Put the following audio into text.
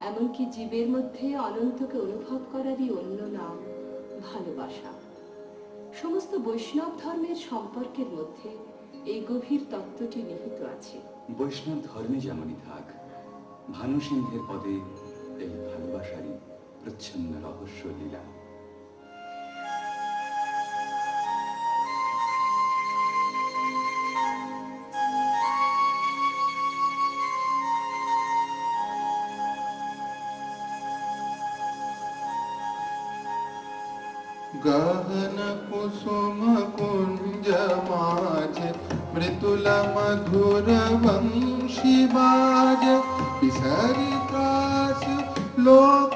এমনকি জীবের মধ্যে অনন্তকে অনুভব করারই অন্য নাম ভালোবাসা। সমস্ত বৈষ্ণব ধর্মের সম্পর্কের মধ্যে এই গভীর তত্ত্বটি নিহিত আছে। বৈষ্ণব ধর্মে যেমনই থাক, ভানু সিংহের পদে এই ভালোবাসারই প্রচ্ছন্ন রহস্য লীলা। गहन कुसुम कुंज माज मृदुल मधुर वंशी बाज बिसरी त्रास लोक